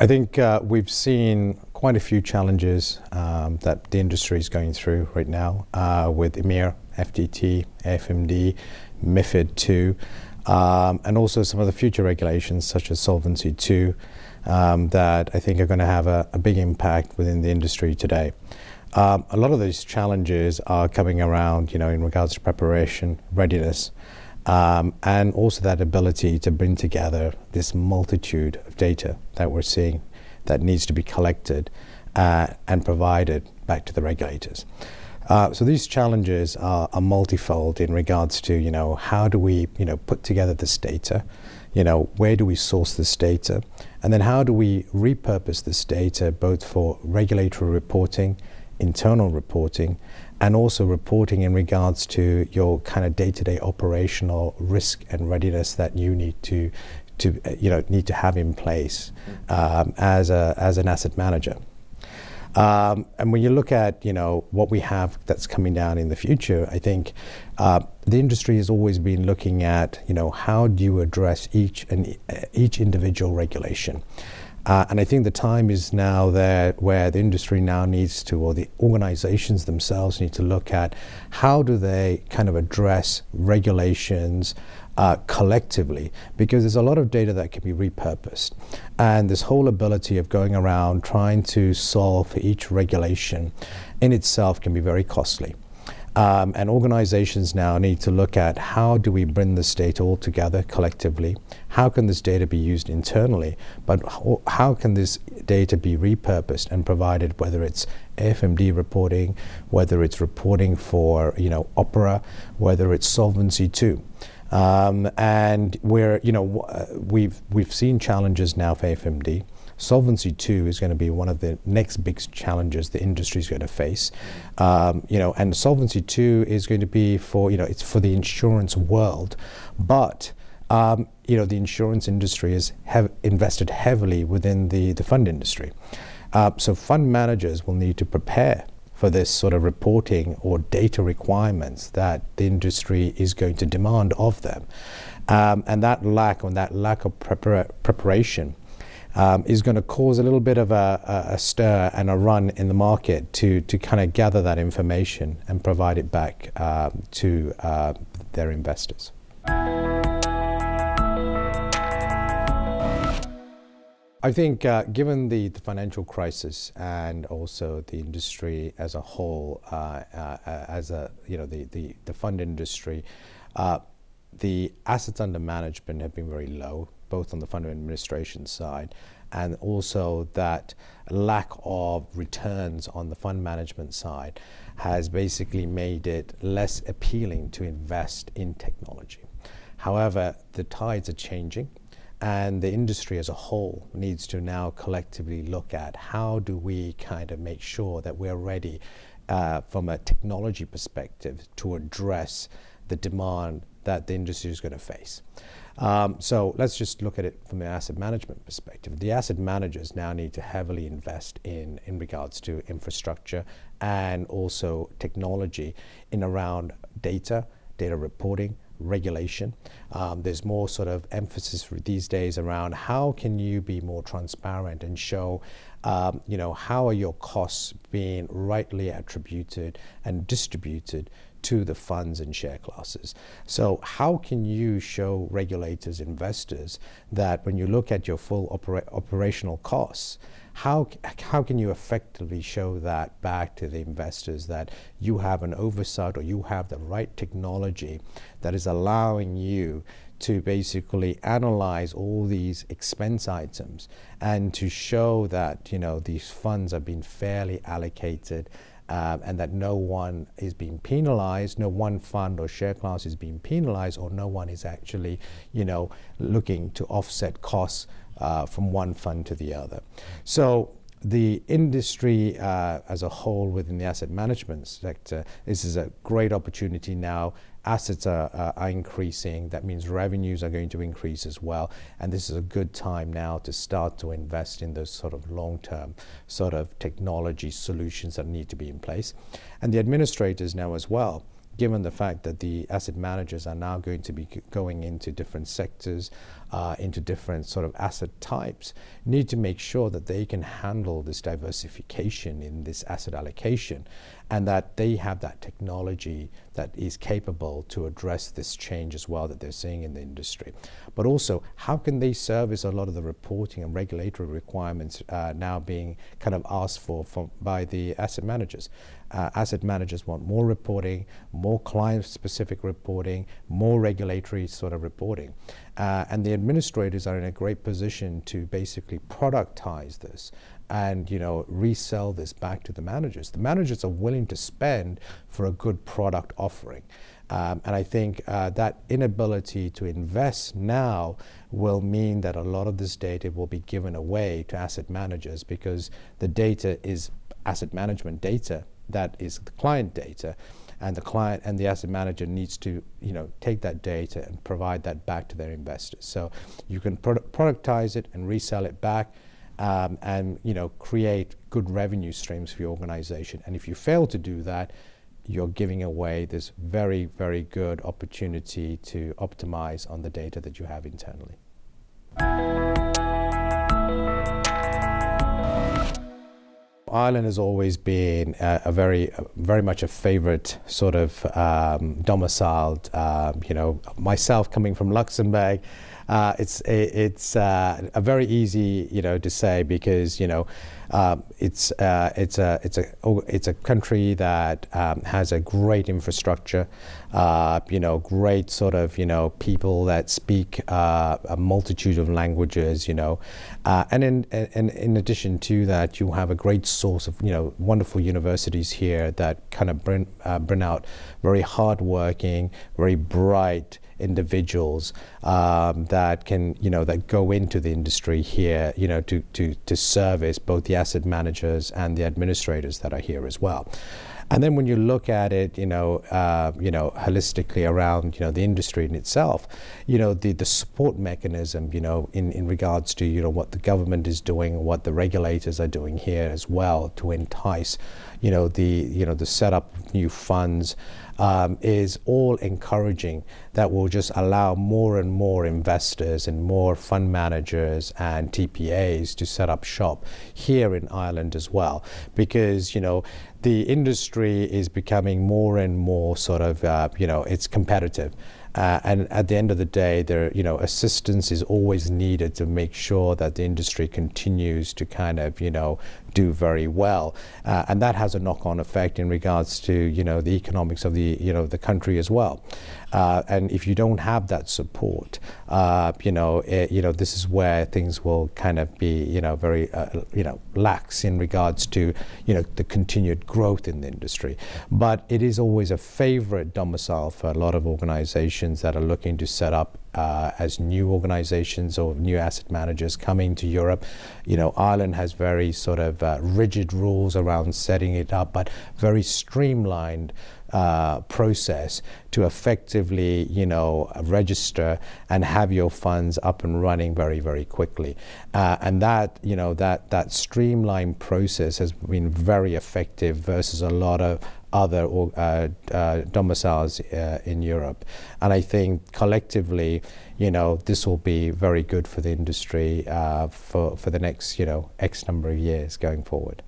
I think we've seen quite a few challenges that the industry is going through right now with EMIR, FTT, AFMD, MiFID II, and also some of the future regulations such as Solvency II that I think are going to have a big impact within the industry today. A lot of these challenges are coming around, in regards to preparation, readiness, and also that ability to bring together this multitude of data that we're seeing that needs to be collected and provided back to the regulators. So these challenges are multifold in regards to, how do we, put together this data, where do we source this data, and then how do we repurpose this data both for regulatory reporting, internal reporting, and also reporting in regards to your kind of day-to-day operational risk and readiness that you need to have in place as an asset manager. And when you look at what we have that's coming down in the future, I think the industry has always been looking at how do you address each individual regulation. And I think the time is now there where the industry now needs to, or the organizations themselves need to look at how do they kind of address regulations collectively, because there's a lot of data that can be repurposed. And this whole ability of going around trying to solve for each regulation in itself can be very costly. And organizations now need to look at how do we bring this data all together collectively, how can this data be used internally, but how can this data be repurposed and provided, whether it's AFMD reporting, whether it's reporting for OPERA, whether it's Solvency II. And we've seen challenges now for AFMD. Solvency II is going to be one of the next big challenges the industry is going to face. And Solvency II is going to be for, it's for the insurance world, but the insurance industry have invested heavily within the fund industry. So fund managers will need to prepare for this sort of reporting or data requirements that the industry is going to demand of them. And that lack of preparation is going to cause a little bit of a stir and a run in the market to kind of gather that information and provide it back to their investors. I think given the financial crisis and also the industry as a whole, the fund industry, the assets under management have been very low, both on the fund administration side, and also that lack of returns on the fund management side has basically made it less appealing to invest in technology. However, the tides are changing, and the industry as a whole needs to now collectively look at how do we kind of make sure that we're ready from a technology perspective to address the demand that the industry is going to face. So let's just look at it from the asset management perspective. The asset managers now need to heavily invest in regards to infrastructure and also technology in around data reporting, regulation. There's more sort of emphasis these days around how can you be more transparent and show how are your costs being rightly attributed and distributed to the funds and share classes. So how can you show regulators, investors, that when you look at your full operational costs, how can you effectively show that back to the investors that you have an oversight or you have the right technology that is allowing you to basically analyze all these expense items and to show that these funds are being fairly allocated and that no one is being penalized, no one fund or share class is being penalized, or no one is actually looking to offset costs from one fund to the other. So the industry as a whole within the asset management sector, this is a great opportunity now. Assets are increasing. That means revenues are going to increase as well. And this is a good time now to start to invest in those sort of long-term sort of technology solutions that need to be in place. And the administrators now as well given the fact that the asset managers are now going to be going into different sectors, into different sort of asset types, need to make sure that they can handle this diversification in this asset allocation, and that they have that technology that is capable to address this change as well that they're seeing in the industry. But also, how can they service a lot of the reporting and regulatory requirements now being kind of asked for by the asset managers? Asset managers want more reporting, more client-specific reporting, more regulatory sort of reporting. And the administrators are in a great position to basically productize this and, you know, resell this back to the managers. The managers are willing to spend for a good product offering. And I think that inability to invest now will mean that a lot of this data will be given away to asset managers, because the data is asset management data. That is the client data, and the client and the asset manager needs to, you know, take that data and provide that back to their investors. So you can productize it and resell it back, and, you know, create good revenue streams for your organization. And if you fail to do that, you're giving away this very, very good opportunity to optimize on the data that you have internally. Ireland has always been very much a favorite sort of domiciled. You know, myself coming from Luxembourg, it's a very easy, you know, to say, because, you know, it's a country that has a great infrastructure, you know, great sort of, you know, people that speak a multitude of languages, you know, and in addition to that, you have a great source of, you know, wonderful universities here that kind of bring out very hardworking, very bright individuals that can, you know, that go into the industry here, you know, to service both the asset managers and the administrators that are here as well. And then when you look at it, you know, holistically around, you know, the industry in itself, you know, the support mechanism, you know, in regards to, you know, what the government is doing, what the regulators are doing here as well to entice, you know, the setup of new funds, is all encouraging. That will just allow more and more investors and more fund managers and TPAs to set up shop here in Ireland as well, because, you know, the industry is becoming more and more sort of, you know, it's competitive. And at the end of the day, you know, assistance is always needed to make sure that the industry continues to kind of, you know, do very well. And that has a knock-on effect in regards to, you know, the economics of the, you know, the country as well. And if you don't have that support, you know, this is where things will kind of be, you know, very, you know, lax in regards to, you know, the continued growth in the industry. But it is always a favorite domicile for a lot of organizations that are looking to set up as new organizations or new asset managers coming to Europe. You know, Ireland has very sort of rigid rules around setting it up, but very streamlined process to effectively, you know, register and have your funds up and running very, very quickly. And that, you know, that streamlined process has been very effective versus a lot of other domiciles in Europe. And I think collectively, you know, this will be very good for the industry for the next, you know, X number of years going forward.